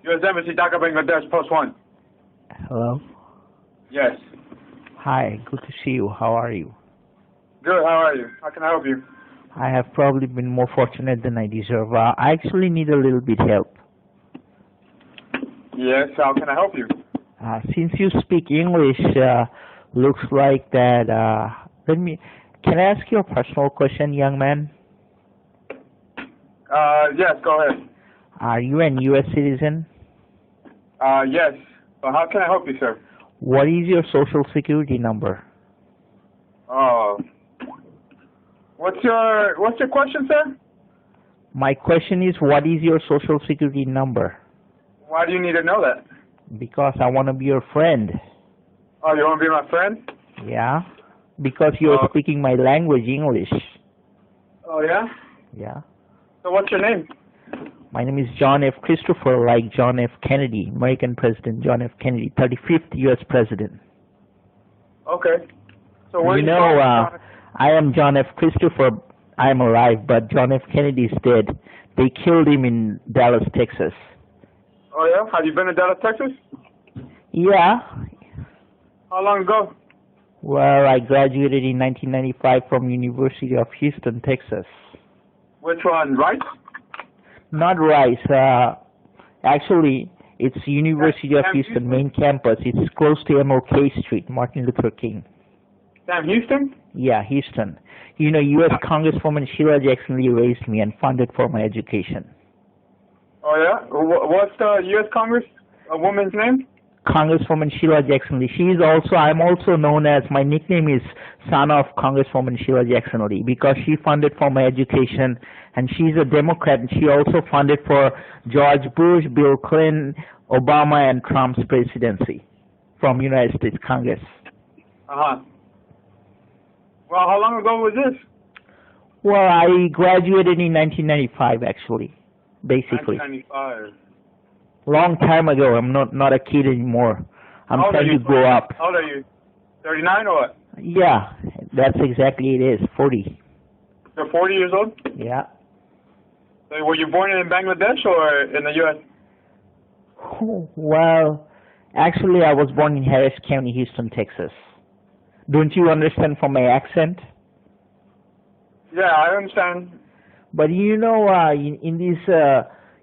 U.S. Embassy, Dhaka, Bangladesh, post 1. Hello. Yes. Hi, good to see you. How are you? Good, how are you? How can I help you? I have probably been more fortunate than I deserve. I actually need a little bit help. Yes, how can I help you? Since you speak English, looks like that, can I ask you a personal question, young man? Yes, go ahead. Are you an U.S. citizen? Yes. Well, how can I help you, sir? What is your social security number? What's your question, sir? My question is, what is your social security number? Why do you need to know that? Because I want to be your friend. Oh, you want to be my friend? Yeah? Because you're speaking my language, English. Oh, yeah? Yeah. So what's your name? My name is John F. Christopher, like John F. Kennedy, American President John F. Kennedy, 35th U.S. President. Okay. So where you know, I am John F. Christopher. I am alive, but John F. Kennedy is dead. They killed him in Dallas, Texas. Oh, yeah? Have you been to Dallas, Texas? Yeah. How long ago? Well, I graduated in 1995 from University of Houston, Texas. Which one, Rice? Not Rice. Actually, it's University of Houston main campus. It's close to MLK Street, Martin Luther King. Sam Houston? Yeah, Houston. You know, U.S. Congresswoman Sheila Jackson Lee raised me and funded for my education. Oh, yeah? What's the U.S. Congress woman's name? Congresswoman Sheila Jackson Lee. I'm also known as, my nickname is son of Congresswoman Sheila Jackson Lee because she funded for my education, and she's a Democrat, and she also funded for George Bush, Bill Clinton, Obama, and Trump's presidency from United States Congress. Uh-huh. Well, how long ago was this? Well, I graduated in 1995, actually, basically. 1995. Long time ago. I'm not a kid anymore. I'm trying to grow up. How old are you? 39 or what? Yeah, that's exactly it is. 40. You're 40 years old? Yeah. So were you born in Bangladesh or in the U.S.? Well, actually, I was born in Harris County, Houston, Texas. Don't you understand from my accent? Yeah, I understand. But you know, in this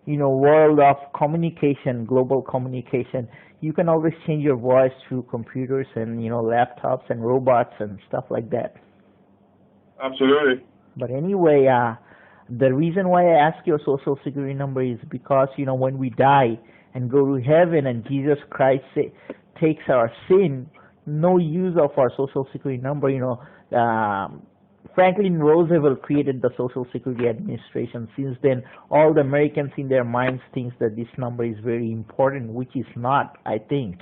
world of communication, global communication, you can always change your voice through computers and laptops and robots and stuff like that. Absolutely. But anyway, the reason why I ask your social security number is because when we die and go to heaven and Jesus Christ takes our sin, no use of our social security number. Franklin Roosevelt created the Social Security Administration. Since then, all the Americans in their minds think that this number is very important, which is not, I think.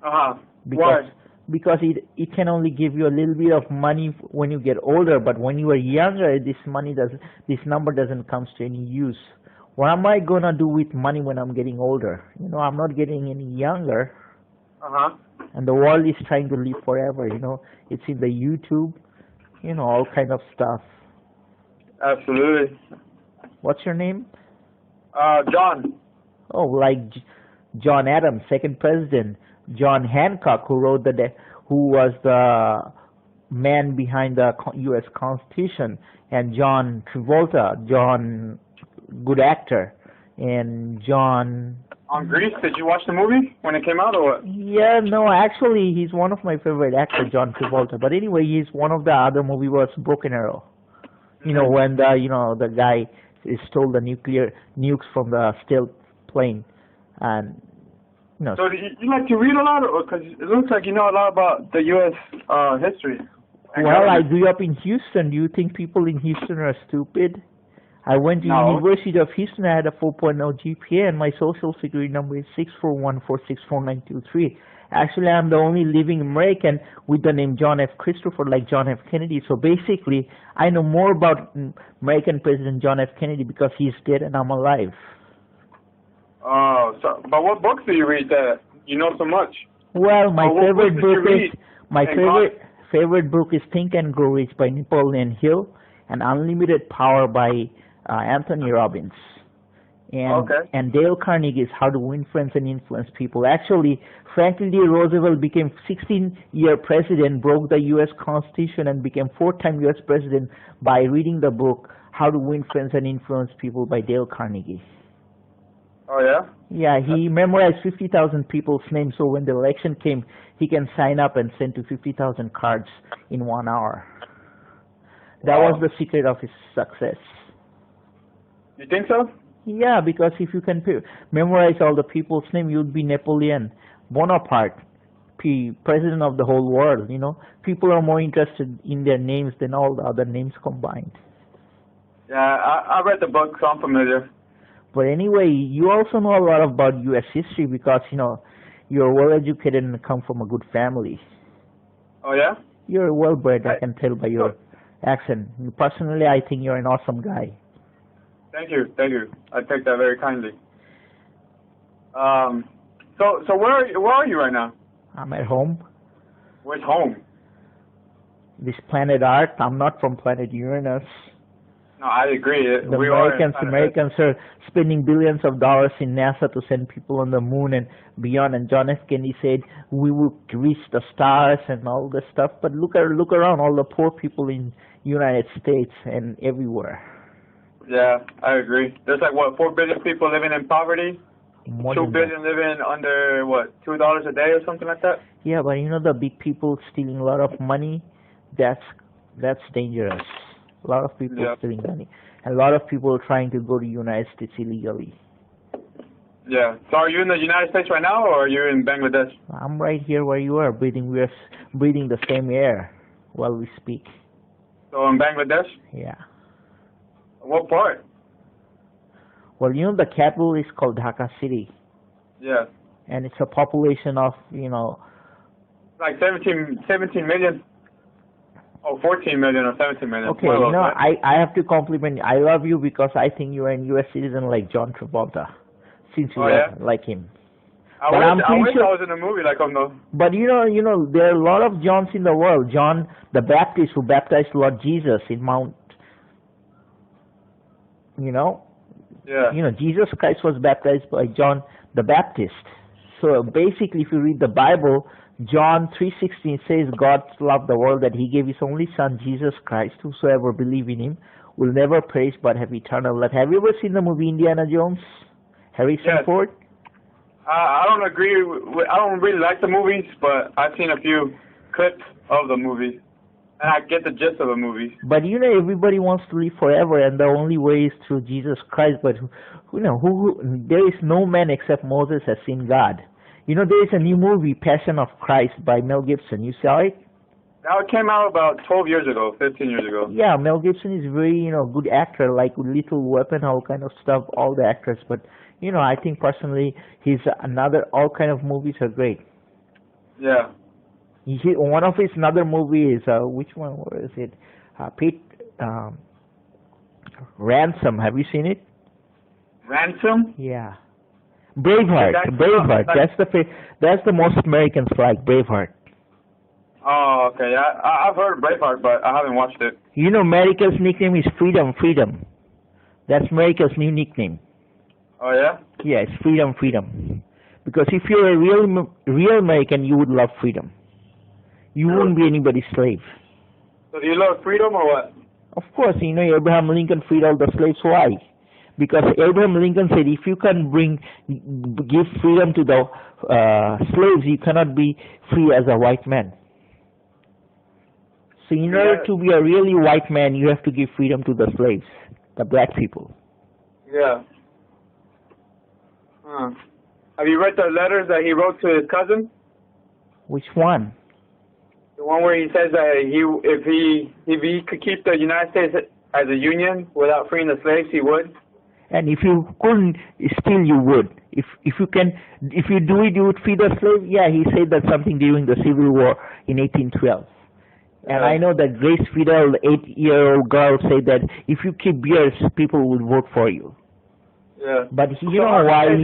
Uh-huh. Why? Why? Because it can only give you a little bit of money when you get older, but when you are younger, this number doesn't come to any use. What am I gonna do with money when I'm getting older? I'm not getting any younger. Uh-huh. And the world is trying to live forever. It's in the YouTube. All kind of stuff. Absolutely. What's your name? John. Oh, like John Adams, second president. John Hancock, who was the man behind the U.S. Constitution, and John Travolta, John, good actor, and John. On Grease, did you watch the movie when it came out or what? Yeah, no, actually, he's one of my favorite actors, John Travolta. But anyway, he's one of the other movie was Broken Arrow. When the guy stole the nukes from the stealth plane, and So you like to read a lot, because it looks like you know a lot about the U.S. History. Well, I grew up in Houston. Do you think people in Houston are stupid? I went to University of Houston. I had a 4.0 GPA, and my social security number is 641464923. Actually, I'm the only living American with the name John F. Christopher, like John F. Kennedy. So basically, I know more about American President John F. Kennedy because he's dead and I'm alive. Oh, but what books do you read that you know so much? Well, my favorite book is Think and Grow Rich by Napoleon Hill, and Unlimited Power by Anthony Robbins. And Dale Carnegie's How to Win Friends and Influence People. Actually, Franklin D. Roosevelt became 16-year president, broke the U.S. Constitution, and became 4-time U.S. president by reading the book How to Win Friends and Influence People by Dale Carnegie. Oh, yeah? Yeah, he memorized 50,000 people's names, so when the election came, he can sign up and send to 50,000 cards in 1 hour. That was the secret of his success. You think so? Yeah, because if you can memorize all the people's name, you'd be Napoleon Bonaparte, president of the whole world. You know, people are more interested in their names than all the other names combined. Yeah, I read the book, so I'm familiar. But anyway, you also know a lot about U.S. history because, you know, you're well-educated and come from a good family. Oh, yeah? You're well-bred, I can tell by your accent. Personally, I think you're an awesome guy. Thank you. I take that very kindly. So where are you right now? I'm at home. Where's home? This planet Earth. I'm not from planet Uranus. No, I agree. The Americans are spending billions of dollars in NASA to send people on the moon and beyond. And John F. Kennedy said we will reach the stars and all this stuff. But look around, all the poor people in United States and everywhere. Yeah, I agree. There's like, what, 4 billion people living in poverty? 2 billion living under, what, $2 a day or something like that? Yeah, but you know the big people stealing a lot of money? That's dangerous. A lot of people stealing money. And a lot of people are trying to go to the United States illegally. Yeah. So are you in the United States right now, or are you in Bangladesh? I'm right here where you are, breathing. We're breathing the same air while we speak. So in Bangladesh? Yeah. What part? Well, you know the capital is called Dhaka City. Yeah. And it's a population of, you know... Like 17 million? Oh, 14 million or 17 million. Okay, you know, I have to compliment you. I love you because I think you are a U.S. citizen like John Travolta, since you are like him. I wish I was in a movie like him, though. But you know, there are a lot of Johns in the world. John the Baptist, who baptized Lord Jesus in Mount... You know? Yeah. You know, Jesus Christ was baptized by John the Baptist. So basically, if you read the Bible, John 3:16 says God loved the world that he gave his only son, Jesus Christ. Whosoever believe in him will never perish but have eternal life. Have you ever seen the movie Indiana Jones? Harrison Ford? I don't agree. I don't really like the movies, but I've seen a few clips of the movie. And I get the gist of the movie. But you know, everybody wants to live forever, and the only way is through Jesus Christ. But there is no man except Moses has seen God. You know, there is a new movie, Passion of Christ, by Mel Gibson. You saw it? Now it came out about 12 years ago, 15 years ago. Yeah, Mel Gibson is very, good actor, like Little Weapon, all kind of stuff, all the actors. But, I think personally, all kind of movies are great. Yeah. One of his another movie is, which one was it? Ransom. Have you seen it? Ransom? Yeah. Braveheart. That's the most Americans like, Braveheart. Oh, okay. I've heard of Braveheart, but I haven't watched it. You know, America's nickname is Freedom. That's America's new nickname. Oh, yeah? Yeah, it's Freedom. Because if you're a real American, you would love freedom. You wouldn't be anybody's slave. So do you love freedom or what? Of course, Abraham Lincoln freed all the slaves. Why? Because Abraham Lincoln said, if you can give freedom to the slaves, you cannot be free as a white man. So in order to be a really white man, you have to give freedom to the slaves, the black people. Yeah. Have you read the letters that he wrote to his cousin? Which one? The one where he says that if he could keep the United States as a union without freeing the slaves, he would. And if you couldn't, still you would. If you do it, you would free the slaves. Yeah, he said that something during the Civil War in 1812. And I know that Grace Fidel, the 8-year-old girl, said that if you keep beers, people will vote for you. Yeah. But you know why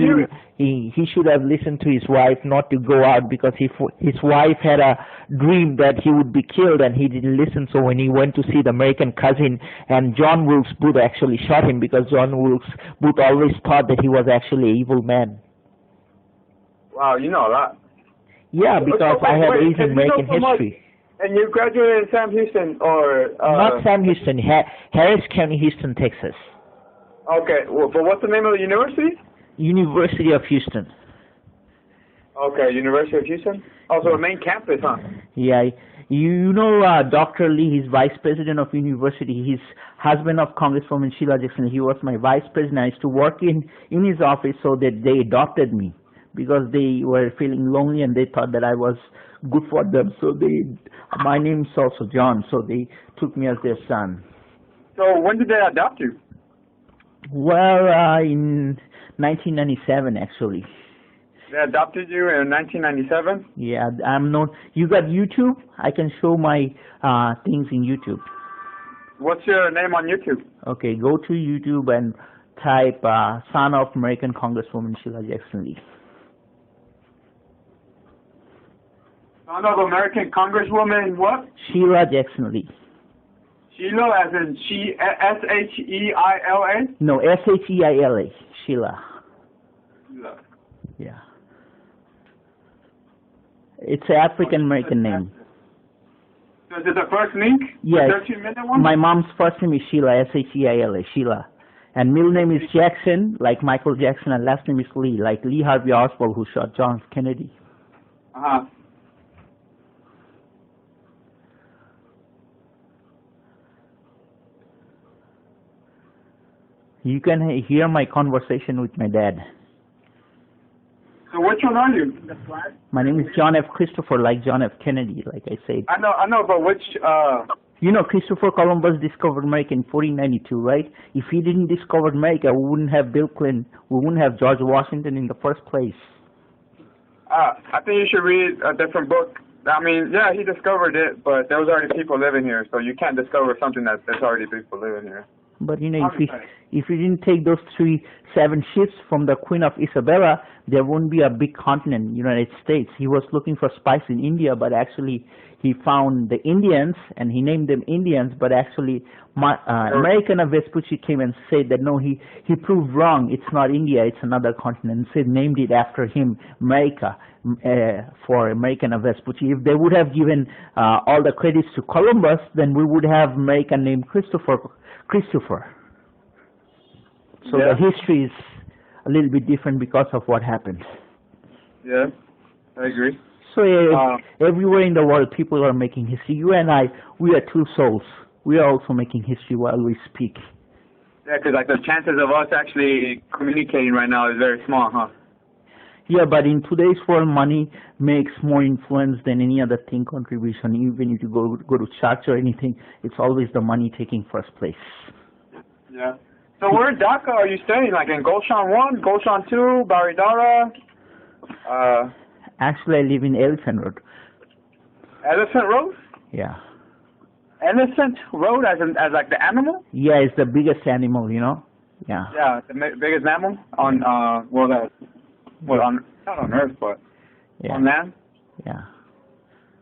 he should have listened to his wife not to go out, because his wife had a dream that he would be killed and he didn't listen. So when he went to see the American cousin, and John Wilkes Booth actually shot him, because John Wilkes Booth always thought that he was actually an evil man. Wow, you know a lot. Yeah, because I have Asian American history. And you graduated in Sam Houston, or not Sam Houston, Harris County, Houston, Texas. Okay, well, but what's the name of the university? University of Houston. Okay, University of Houston. Also, the main campus, huh? Yeah, you know Dr. Lee, he's vice president of university. He's husband of Congresswoman Sheila Jackson. He was my vice president. I used to work in his office, so that they adopted me because they were feeling lonely and they thought that I was good for them. So my name's also John, so they took me as their son. So when did they adopt you? Well, in 1997, actually. They adopted you in 1997? Yeah, I'm not. You got YouTube? I can show my things in YouTube. What's your name on YouTube? Okay, go to YouTube and type son of American Congresswoman Sheila Jackson Lee. Son of American Congresswoman what? Sheila Jackson Lee. Sheila, as in S-H-E-I-L-A? No, S-H-E-I-L-A. Sheila. Sheila. Yeah. It's an African American name. So is it the first link? Yes. The 13-minute one? My mom's first name is Sheila, S-H-E-I-L-A, Sheila. And middle name is Jackson, like Michael Jackson, and last name is Lee, like Lee Harvey Oswald, who shot John F. Kennedy. Uh-huh. You can hear my conversation with my dad. So which one are you? My name is John F. Christopher, like John F. Kennedy, like I said. I know, but which, You know, Christopher Columbus discovered America in 1492, right? If he didn't discover America, we wouldn't have Bill Clinton, we wouldn't have George Washington in the first place. I think you should read a different book. I mean, yeah, he discovered it, but there was already people living here, so you can't discover something that there's already people living here. But you know, if we didn't take those 7 ships from the Queen of Isabella, there wouldn't be a big continent, United States. He was looking for spice in India, but actually he found the Indians and he named them Indians. But actually, American Vespucci came and said that no, he proved wrong. It's not India, it's another continent. And named it after him, America, for American Vespucci. If they would have given all the credits to Columbus, then we would have American named Christopher. So yeah. The history is a little bit different because of what happened. Yeah, I agree. So everywhere in the world, people are making history. You and I, we are two souls. We are also making history while we speak. Yeah, because like the chances of us actually communicating right now is very small, huh? Yeah, but in today's world, money makes more influence than any other thing contribution. Even if you go to church or anything, it's always the money taking first place. Yeah. So where in Dhaka are you staying? Like in Gulshan 1, Gulshan 2, Baridara? Actually, I live in Elephant Road. Elephant Road? Yeah. Elephant Road as like the animal? Yeah, it's the biggest animal, Yeah. Yeah, the biggest animal on, not on Earth, but on land? Yeah.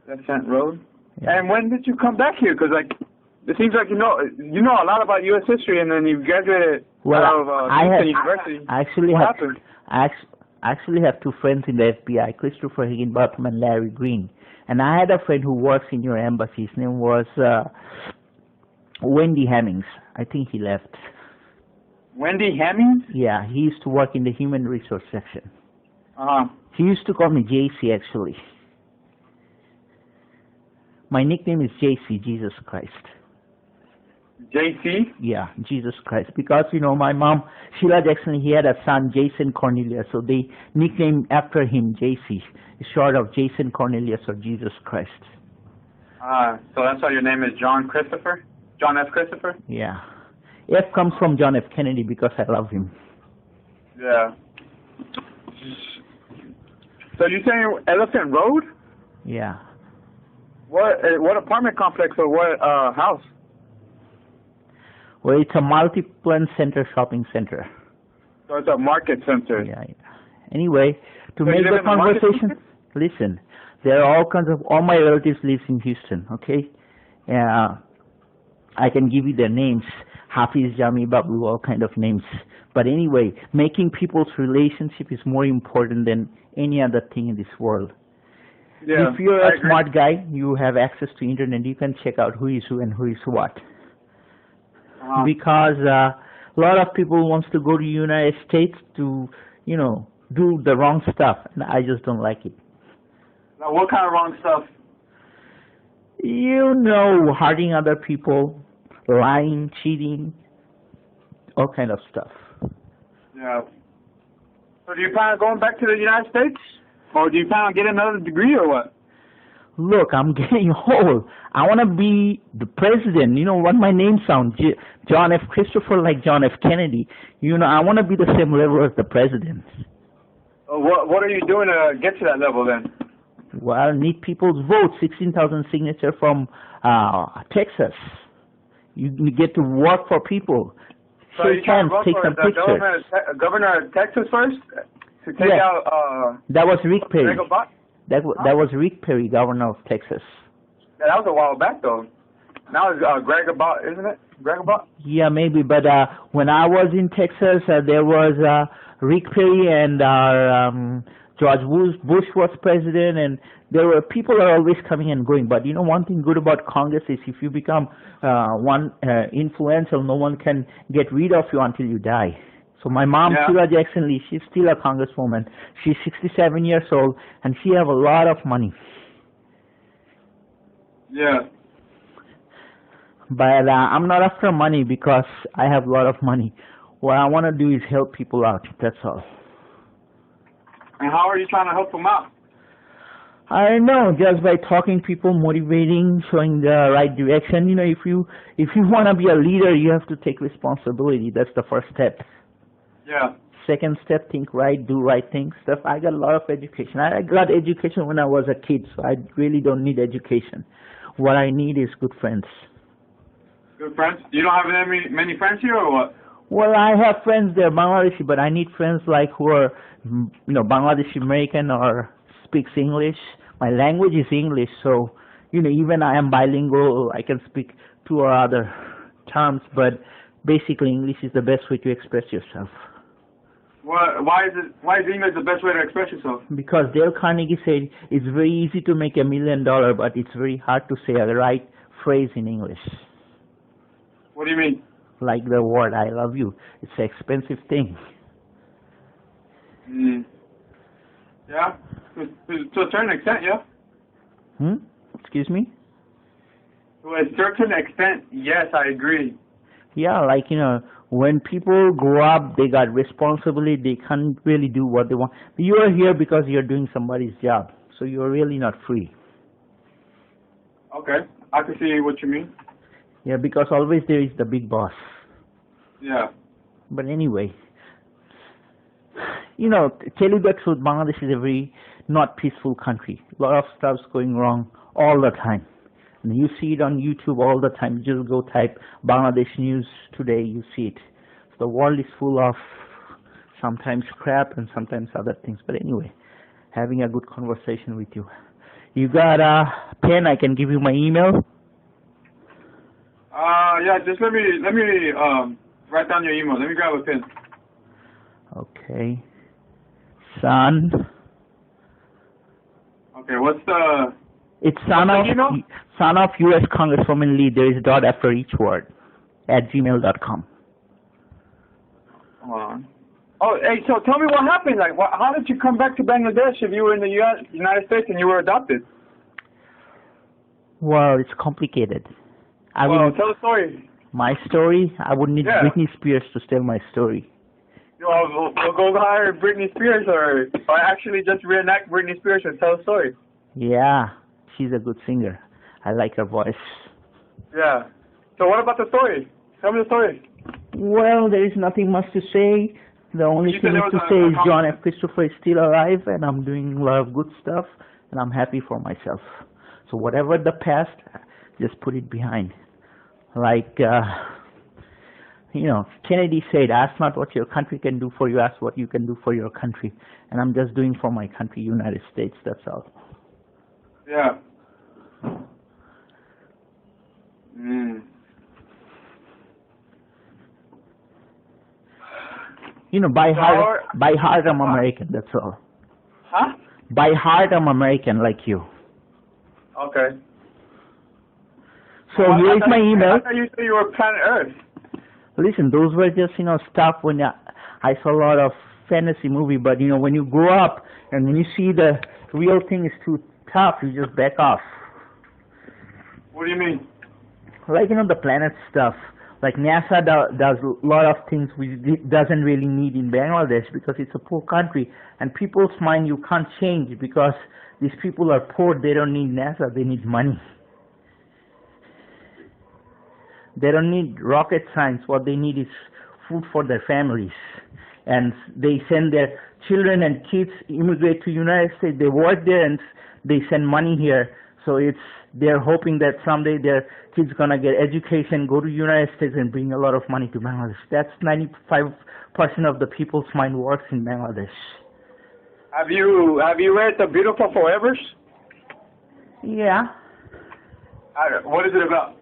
Elephant Road? Yeah. And when did you come back here? Because like, it seems like you know a lot about U.S. history, and then you graduated out of University. I actually have 2 friends in the FBI, Christopher Higginbotham and Larry Green. And I had a friend who works in your embassy. His name was Wendy Hemmings. I think he left. Wendy Hemmings? Yeah, he used to work in the human resource section. Uh-huh. He used to call me JC, actually. My nickname is JC, Jesus Christ. JC? Yeah, Jesus Christ. Because, my mom, Sheila Jackson, he had a son, Jason Cornelius, so they nicknamed after him JC, short of Jason Cornelius or Jesus Christ. So that's why your name is John Christopher? John F. Christopher? Yeah. F comes from John F. Kennedy because I love him. Yeah. So you're saying Elephant Road? Yeah. What apartment complex or what house? Well, it's a multi-plan center, shopping center. So So it's a market center. Yeah. Anyway, to So make you live the in the market conversation, center? listen, there are all my relatives live in Houston, okay? I can give you their names, Hafiz, Jami, Babu, all kind of names. But anyway, making people's relationship is more important than any other thing in this world. Yeah, if you're I a agree. smart guy, you have access to internet, you can check out who is who and who is what. Because a lot of people wants to go to United States to, do the wrong stuff, and I just don't like it. Now, what kind of wrong stuff? Hurting other people, lying, cheating, all kind of stuff. Yeah. So do you plan on going back to the United States? Or do you plan on getting another degree or what? Look, I'm getting old. I want to be the president. You know what my name sounds? John F. Christopher, like John F. Kennedy. I want to be the same level as the president. What are you doing to get to that level then? Well, I need people's votes, 16,000 signatures from Texas. You get to work for people. So you trying to vote take for some the pictures. governor of Texas first? To take out... that was Rick Perry. That was Rick Perry, governor of Texas. Yeah, that was a while back, though. Now it's Greg Abbott, isn't it? Greg Abbott? Yeah, maybe. But when I was in Texas, there was Rick Perry and George Bush was president, and there were people are always coming and going. But one thing good about Congress is if you become influential, no one can get rid of you until you die. So my mom, Sheila Jackson Lee, she's still a congresswoman. She's 67 years old, and she have a lot of money. Yeah. But I'm not after money because I have a lot of money. What I want to do is help people out. That's all. And how are you trying to help them out? I don't know, just by talking people, motivating, showing the right direction. If you want to be a leader, you have to take responsibility. That's the first step. Yeah. Second step, think right, do right things. Stuff. I got a lot of education. I got education when I was a kid, so I really don't need education. What I need is good friends. Good friends? You don't have many friends here, or what? Well, I have friends, they're Bangladeshi, but I need friends like who are, Bangladeshi American or speaks English. My language is English, so, even I am bilingual, I can speak two or other terms, but basically English is the best way to express yourself. Why is English the best way to express yourself? Because Dale Carnegie said it's very easy to make $1 million, but it's very hard to say the right phrase in English. What do you mean? Like the word I love you. It's an expensive thing. Yeah? To a certain extent, yeah? Excuse me? To a certain extent, yes, I agree. Yeah, like, when people grow up, they got responsibility, they can't really do what they want. You are here because you're doing somebody's job, so you're really not free. Okay, I can see what you mean. Yeah, because always there is the big boss. Yeah. But anyway, tell you the truth, Bangladesh is a very not peaceful country. A lot of stuff's going wrong all the time. And you see it on YouTube all the time. You just go type Bangladesh news today, you see it. So the world is full of sometimes crap and sometimes other things. But anyway, having a good conversation with you. You got a pen? I can give you my email. Yeah, just let me write down your email. Let me grab a pen. Okay. Son. Okay, what's the... It's son of U.S. Congresswoman Lee. There is a dot after each word. @gmail.com. Hold on. Oh, hey, so tell me what happened. Like, how did you come back to Bangladesh if you were in the United States and you were adopted? Well, it's complicated. Tell the story. My story? I would need Britney Spears to tell my story. We'll go hire Britney Spears or actually just reenact Britney Spears and tell the story. Yeah, she's a good singer. I like her voice. Yeah. So what about the story? Tell me the story. Well, there is nothing much to say. The only thing to say is John F. Christopher is still alive, and I'm doing a lot of good stuff, and I'm happy for myself. So whatever the past, just put it behind. Like, You know, Kennedy said, ask not what your country can do for you, ask what you can do for your country. And I'm just doing for my country, United States, that's all. Yeah. Mm. You know, by heart I'm American, that's all. Huh? By heart I'm American, like you. Okay. So here's my email. I thought you said you were planet Earth. Listen, those were just, you know, stuff when I saw a lot of fantasy movie, but, you know, when you grow up and when you see the real thing is too tough, you just back off. What do you mean? Like, you know, the planet stuff. Like NASA does a lot of things which it doesn't really need in Bangladesh because it's a poor country. And people's mind you can't change because these people are poor. They don't need NASA. They need money. They don't need rocket science. What they need is food for their families. And they send their children and kids immigrate to United States. They work there and they send money here. So they're hoping that someday their kids gonna get education, go to United States and bring a lot of money to Bangladesh. That's 95% of the people's mind works in Bangladesh. Have you read The Beautiful Forevers? Yeah. What is it about?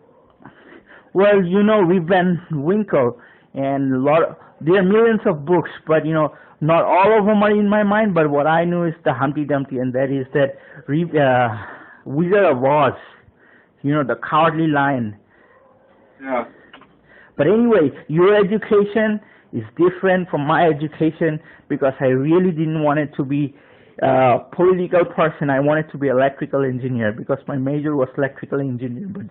Well, you know, Rip Van Winkle and there are millions of books, but you know, not all of them are in my mind. But what I know is the Humpty Dumpty, and that is that Wizard of Oz. You know, the Cowardly Lion. Yeah. But anyway, your education is different from my education because I really didn't want it to be a political person. I wanted to be electrical engineer because my major was electrical engineer. But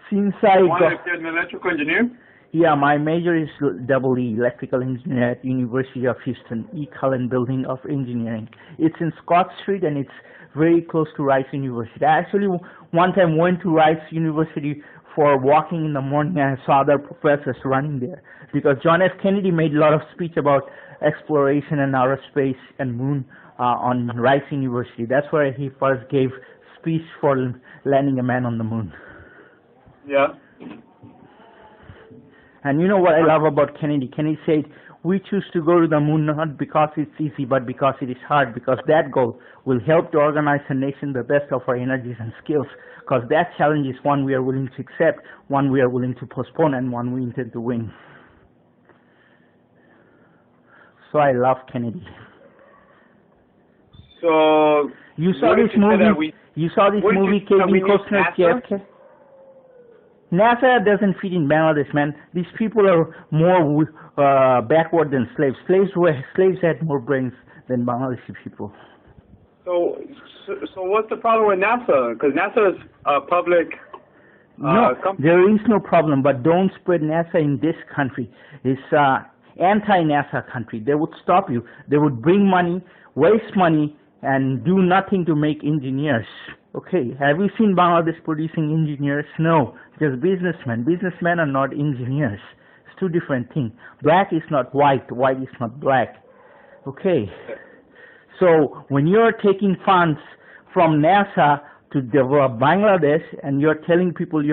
since I wanted to be an electrical engineer? Yeah, my major is EE, electrical engineer at University of Houston, E. Cullen Building of Engineering. It's in Scott Street and it's very close to Rice University. I actually one time went to Rice University for walking in the morning and I saw other professors running there because John F. Kennedy made a lot of speech about exploration and outer space and moon on Rice University. That's where he first gave speech for landing a man on the moon. Yeah. And you know what I love about Kennedy? Kennedy said, we choose to go to the moon not because it's easy, but because it is hard, because that goal will help to organize a nation the best of our energies and skills, because that challenge is one we are willing to accept, one we are willing to postpone, and one we intend to win. So I love Kennedy. So you saw this movie? You saw this movie, Kevin Costner, JFK? NASA doesn't fit in Bangladesh, man. These people are more backward than slaves. Slaves had more brains than Bangladeshi people. So what's the problem with NASA? Because NASA is a public company. There is no problem, but don't spread NASA in this country. It's anti-NASA country. They would stop you. They would bring money, waste money, and do nothing to make engineers. Okay, have you seen Bangladesh producing engineers? No, just businessmen. Businessmen are not engineers. It's two different things. Black is not white, white is not black. Okay, so when you're taking funds from NASA to develop Bangladesh and you're telling people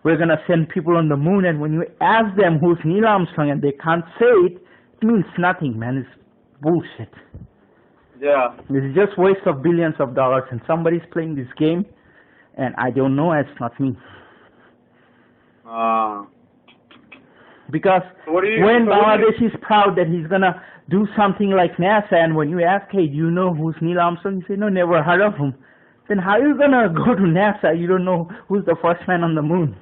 we're going to send people on the moon, and when you ask them who's Neil Armstrong and they can't say it, it means nothing, man. It's bullshit. Yeah. It's just waste of billions of dollars, and somebody's playing this game, and I don't know, it's not me. Because when Bangladesh is proud that he's going to do something like NASA, and when you ask, hey, do you know who's Neil Armstrong? You say, no, never heard of him. Then how are you going to go to NASA? You don't know who's the first man on the moon.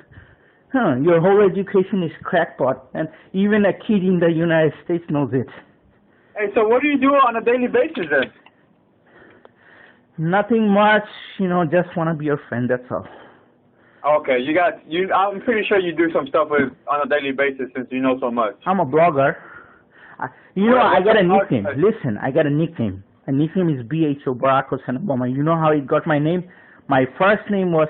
Your whole education is crackpot, and even a kid in the United States knows it. Hey, so what do you do on a daily basis then? Nothing much, just want to be your friend, that's all. Okay, I'm pretty sure you do some stuff on a daily basis since you know so much. I'm a blogger. I got a nickname. Listen, I got a nickname. My nickname is BHO, Barack Hussein Obama. You know how it got my name? My first name was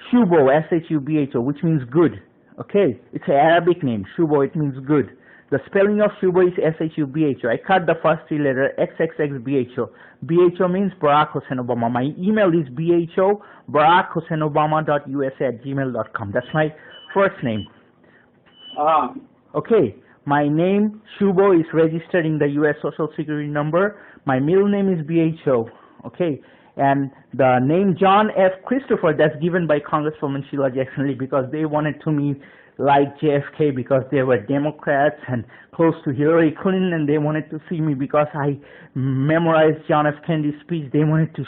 Shubo, S-H-U-B-H-O, which means good. Okay? It's an Arabic name. Shubo, it means good. The spelling of Shubo is S-H-U-B-H-O. I cut the first three letters, XXXBHO. BHO means Barack Hussein Obama. My email is BHO, BarackHusseinObama.usa@gmail.com. That's my first name. Okay, my name, Shubo, is registered in the U.S. Social Security number. My middle name is BHO. Okay, and the name John F. Christopher, that's given by Congresswoman Sheila Jackson Lee because they wanted to me like JFK because they were Democrats and close to Hillary Clinton, and they wanted to see me because I memorized John F. Kennedy's speech. They wanted to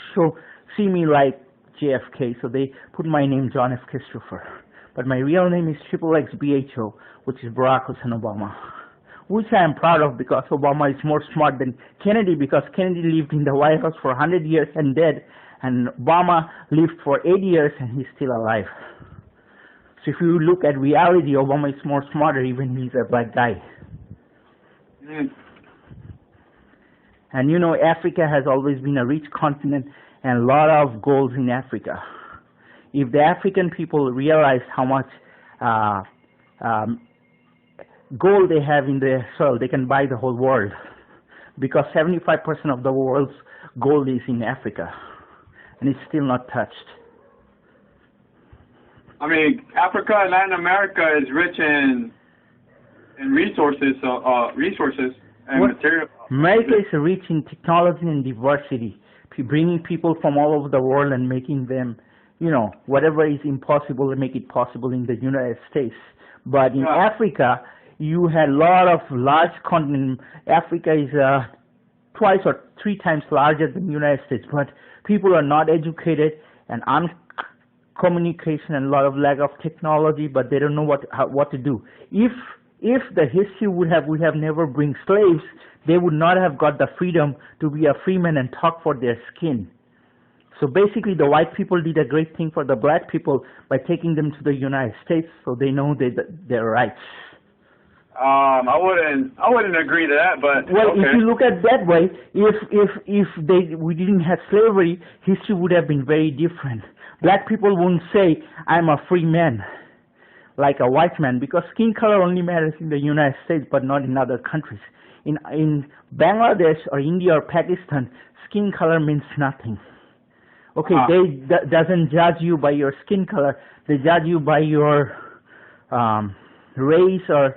see me like JFK, so they put my name John F. Christopher. But my real name is XXXBHO, which is Barack Hussein Obama, which I am proud of because Obama is more smart than Kennedy because Kennedy lived in the White House for 100 years and dead, and Obama lived for 8 years and he's still alive. So if you look at reality, Obama is more smarter even he's a black guy. And you know, Africa has always been a rich continent and a lot of gold in Africa. If the African people realized how much gold they have in their soil, they can buy the whole world. Because 75% of the world's gold is in Africa, and it's still not touched. I mean, Africa and Latin America is rich in resources, and material. America is rich in technology and diversity, bringing people from all over the world and making them, you know, whatever is impossible to make it possible in the United States. But in Africa, you had a lot of large continent. Africa is twice or 3 times larger than the United States, but people are not educated and communication and a lot of lack of technology, but they don't know what to do. If the history we have never bring slaves, they would not have got the freedom to be a free man and talk for their skin. So basically, the white people did a great thing for the black people by taking them to the United States, so they know their rights. I wouldn't agree to that, but well, okay. If you look at it that way, if we didn't have slavery, history would have been very different. Black people wouldn't say, I'm a free man, like a white man, because skin color only matters in the United States, but not in other countries. In Bangladesh or India or Pakistan, skin color means nothing. Okay, they doesn't judge you by your skin color. They judge you by your race or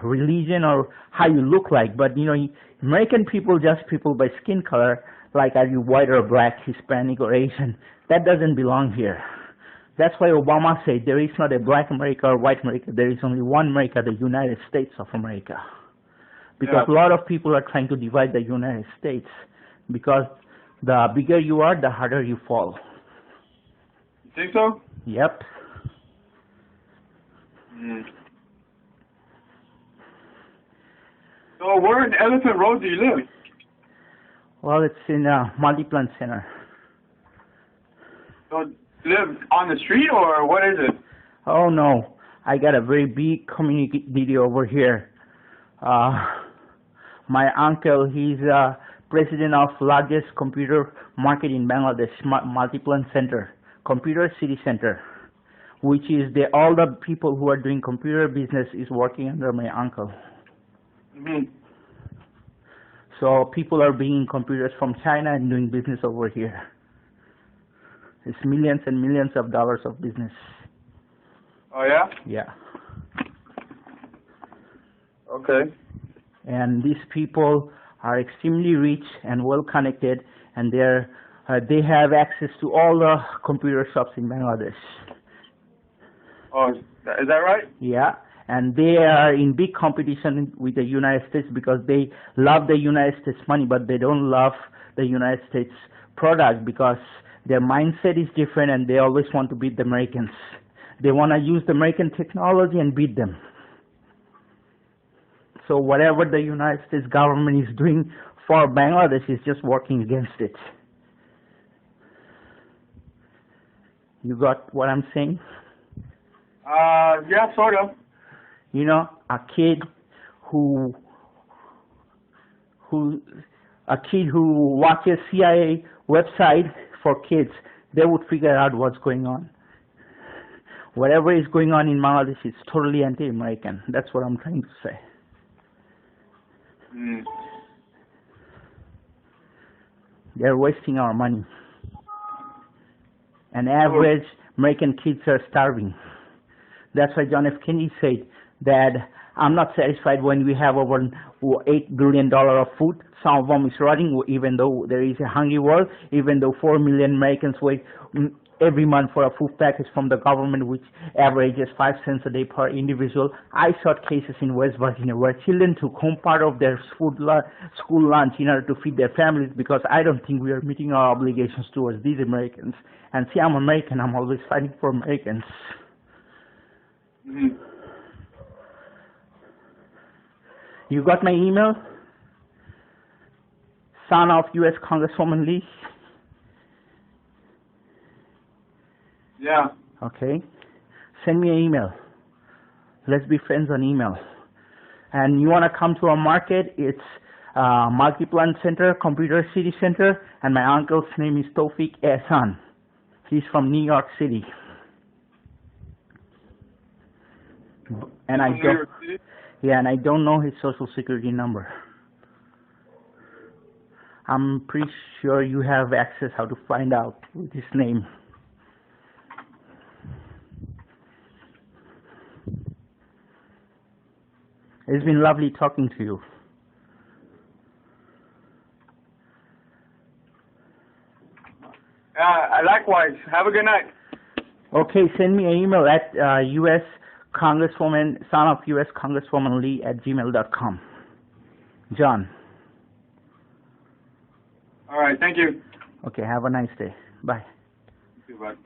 religion or how you look like. But you know, American people judge people by skin color, like are you white or black, Hispanic or Asian. That doesn't belong here. That's why Obama said there is not a black America or white America. There is only one America, the United States of America. Because a lot of people are trying to divide the United States. Because the bigger you are, the harder you fall. You think so? Yep. So where in Elephant Road do you live? Well, it's in a multi-plant center. So you live on the street or what is it? Oh no, I got a very big community over here. My uncle, he's president of largest computer market in Bangladesh, multi-plant center, computer city center, which is all the people who are doing computer business is working under my uncle. So people are bringing computers from China and doing business over here. It's millions and millions of dollars of business. Oh yeah? Yeah. Okay. And these people are extremely rich and well connected, and they have access to all the computer shops in Bangladesh. Oh, is that right? Yeah, and they are in big competition with the United States because they love the United States money, but they don't love the United States product because their mindset is different and they always want to beat the Americans. They want to use the American technology and beat them. So whatever the United States government is doing for Bangladesh is just working against it. You got what I'm saying? Yeah, sort of. You know, a kid who watches CIA website for kids, they would figure out what's going on. Whatever is going on in Bangladesh is totally anti-American. That's what I'm trying to say. They're wasting our money. And average American kids are starving. That's why John F. Kennedy said that I'm not satisfied when we have over $8 billion of food. Some of them is rotting, even though there is a hungry world, even though 4 million Americans wait every month for a food package from the government, which averages 5 cents a day per individual. I saw cases in West Virginia where children took home part of their school lunch in order to feed their families, because I don't think we are meeting our obligations towards these Americans. And see, I'm American. I'm always fighting for Americans. Mm-hmm. You got my email? Son of U.S. Congresswoman Lee? Yeah. Okay. Send me an email. Let's be friends on email. And you want to come to our market? It's Multi-Plant Center, Computer City Center, and my uncle's name is Tawfiq Ehsan. He's from New York City. And I don't know his social security number. I'm pretty sure you have access how to find out with his name. It's been lovely talking to you. Likewise. Have a good night. Okay, send me an email at U.S. Congresswoman, son of U.S. Congresswoman Lee at gmail.com. John. All right. Thank you. Okay, have a nice day. Bye. You too, bud.